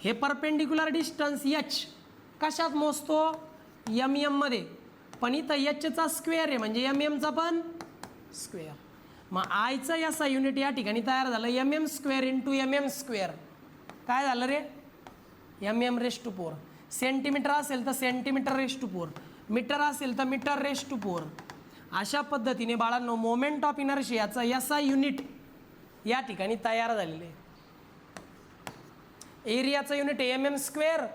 हे परपेंडिक्युलर डिस्टन्स H कशात मोजतो? MM मध्ये. पण इथं Hचा स्क्वेअर आहे म्हणजे MM चा पण स्क्वेअर. मग आयचं याचा युनिट या ठिकाणी तयार झालं MM square into MM square. काय झालं रे? MM raise to 4. सेंटीमीटर असेल तर सेंटीमीटर रेस टू 4, मीटर असेल तर मीटर रेस टू 4. अशा पद्धतीने बाळांनो मोमेंट ऑफ इनर्शियाचा याचा युनिट या ठिकाणी तयार झालेले. एरियाचं युनिट एम स्क्वेअर,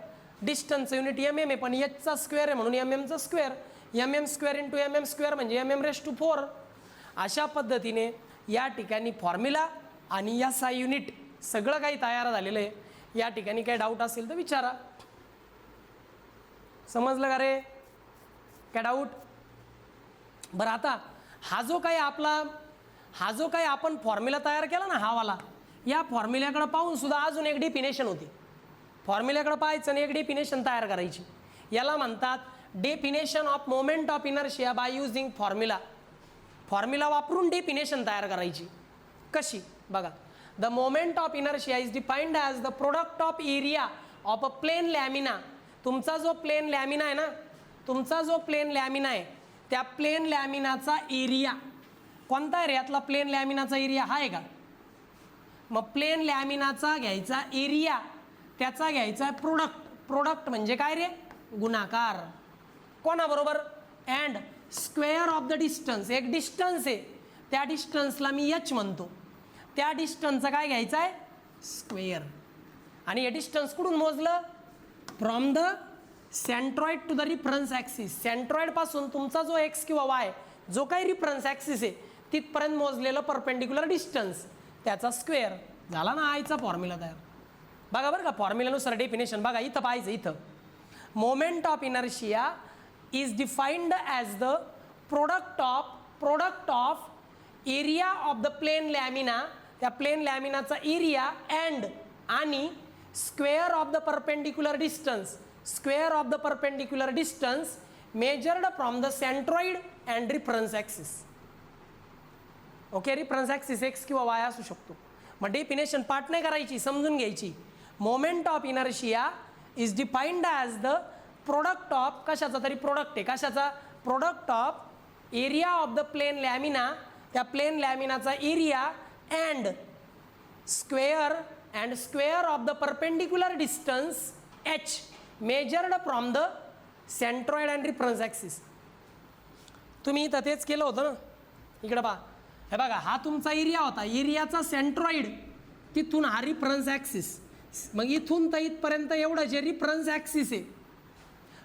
डिस्टन्सचं युनिट एम आहे, पण एचचा स्क्वेअर आहे म्हणून एमचा square, M square into M square म्हणजे MM⁴. अशा पद्धतीने या ठिकाणी फॉर्म्युला आणि या SI युनिट सगळं काही तयार झालेलं आहे. या ठिकाणी काही डाऊट असेल तर विचारा. समजलं का रे? काय डाऊट? बरं, आता हा जो काही आपण फॉर्म्युला तयार केला ना हा वाला, या फॉर्म्युल्याकडे पाहून सुद्धा अजून एक डेफिनेशन होती. फॉर्म्युल्याकडे पाहायचं आणि एक डेफिनेशन तयार करायची. याला म्हणतात definition of moment of inertia by using formula. Formula वापरून डेफिनेशन तयार करायची. कशी? बघा, the moment of inertia is defined as the product of area of a plane lamina. तुमचा जो प्लेन लॅमिना आहे ना, त्या प्लेन लॅमिनाचा एरिया कोणता आहे रे? यातला प्लेन लॅमिनाचा एरिया हा आहे का? मग प्लेन लॅमिनाचा घ्यायचा एरिया, त्याचा घ्यायचा प्रोडक्ट म्हणजे काय रे? गुणाकार. कोणाबरोबर? And square of the distance. एक डिस्टन्स आहे, त्या डिस्टन्सला मी एच म्हणतो, त्या डिस्टन्सचा काय घ्यायचा आहे? स्क्वेअर. आणि हे डिस्टन्स कुठून मोजलं? From the centroid to the reference axis. Centroid पासून तुमचा जो एक्स किंवा वाय जो काही रिफरन्स ॲक्सिस आहे तिथपर्यंत मोजलेलं परपेंडिक्युलर डिस्टन्स, त्याचा स्क्वेअर. झाला ना आयचा फॉर्म्युला तयार. बघा बरं का, फॉर्म्युल्यानुसार डेफिनेशन बघा, इथं पाहायचं. इथं moment of inertia is defined as the product of area of the plane lamina, त्या प्लेन लॅमिनाचा एरिया अँड आणि square of the perpendicular distance measured from the centroid and reference axis. Okay, reference axis X किंवा Y असू शकतो. मग definition पाठ नाही करायची, समजून घ्यायची. Moment of inertia is defined as the product of, कशाचा तरी प्रोडक्ट आहे, कशाचा? Product of area of the plane lamina, त्या प्लेन लॅमिनाचा area and square of the perpendicular distance H measured from the centroid and reference axis. तुम्ही इथं तेच केलं होतं ना. इकडं पहा, हे बघा, हा तुमचा एरिया होता, एरियाचा सेंट्रॉइड, तिथून हा रिफरन्स ॲक्सिस, मग इथून तर इथपर्यंत एवढं जे रिफरन्स ॲक्सिस आहे,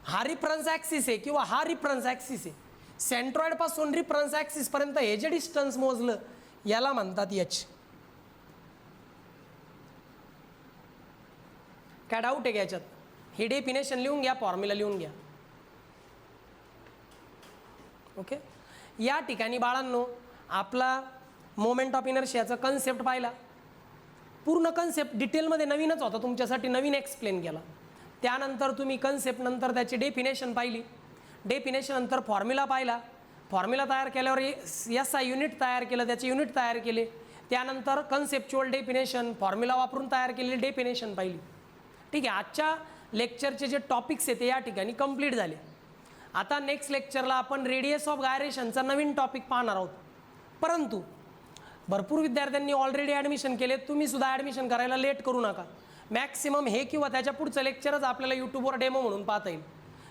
हा रिफरन्स ॲक्सिस आहे किंवा हा रिफरन्स ॲक्सिस आहे, सेंट्रॉइडपासून रिफरन्स ॲक्सिसपर्यंत हे जे डिस्टन्स मोजलं याला म्हणतात एच. काय डाऊट आहे का याच्यात? हे डेफिनेशन लिहून घ्या, फॉर्म्युला लिहून घ्या. ओके, या ठिकाणी बाळांनो आपला मोमेंट ऑफ इनर्शियाचा कन्सेप्ट पाहिला. पूर्ण कन्सेप्ट डिटेलमध्ये नवीनच होता तुमच्यासाठी, नवीन एक्सप्लेन केला. त्यानंतर तुम्ही कन्सेप्ट नंतर त्याची डेफिनेशन पाहिली, डेफिनेशन नंतर फॉर्म्युला पाहिला, फॉर्म्युला तयार केल्यावर SI युनिट तयार केलं, त्याचे युनिट तयार केले, त्यानंतर कन्सेप्च्युअल डेफिनेशन फॉर्म्युला वापरून तयार केलेली डेफिनेशन पाहिली. ठीक आहे, आजच्या लेक्चरचे जे टॉपिक्स आहेत ते या ठिकाणी कंप्लीट झाले. आता नेक्स्ट लेक्चरला आपण रेडियस ऑफ गायरेशनचा नवीन टॉपिक पाहणार आहोत. परंतु भरपूर विद्यार्थ्यांनी ऑलरेडी ॲडमिशन केले, तुम्ही सुद्धा ॲडमिशन करायला लेट करू नका. मॅक्सिमम हे किंवा त्याच्या पुढचं लेक्चरच आपल्याला यूट्यूबवर डेमो म्हणून पाहता येईल.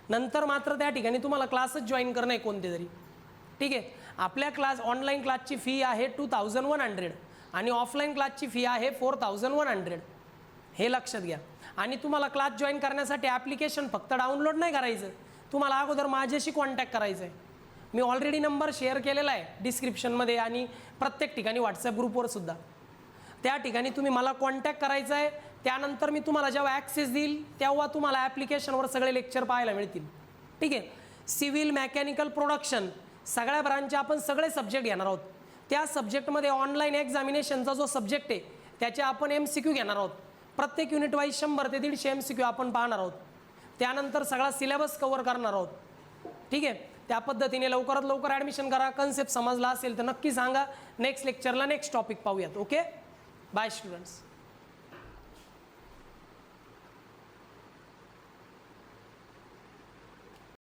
नंतर मात्र त्या ठिकाणी तुम्हाला क्लासच जॉईन करणं आहे कोणते तरी. ठीक आहे, आपल्या ऑनलाईन क्लासची फी आहे 2100 आणि ऑफलाईन क्लासची फी आहे 4100. हे लक्षात घ्या. आणि तुम्हाला क्लास जॉईन करण्यासाठी ॲप्लिकेशन फक्त डाउनलोड नाही करायचं, तुम्हाला अगोदर माझ्याशी कॉन्टॅक्ट करायचं आहे. मी ऑलरेडी नंबर शेअर केलेला आहे डिस्क्रिप्शनमध्ये आणि प्रत्येक ठिकाणी व्हॉट्सॲप ग्रुपवर सुद्धा. त्या ठिकाणी तुम्ही मला कॉन्टॅक्ट करायचं आहे. त्यानंतर मी तुम्हाला जेव्हा ॲक्सेस देईल तेव्हा तुम्हाला ॲप्लिकेशनवर सगळे लेक्चर पाहायला मिळतील. ठीक आहे, सिव्हिल, मेकॅनिकल, प्रोडक्शन सगळ्या ब्रांचचे आपण सगळे सब्जेक्ट घेणार आहोत. त्या सब्जेक्टमध्ये ऑनलाईन एक्झामिनेशनचा जो सब्जेक्ट आहे त्याचे आपण MCQ घेणार आहोत. प्रत्येक युनिट वाईज 100 ते 150 MCQ आपण पाहणार आहोत. त्यानंतर सगळा सिलेबस कव्हर करणार आहोत. ठीक आहे, त्या पद्धतीने लवकरात लवकर ॲडमिशन करा. कन्सेप्ट समजला असेल तर नक्की सांगा. नेक्स्ट लेक्चरला नेक्स्ट टॉपिक पाहूयात. Okay, bye students.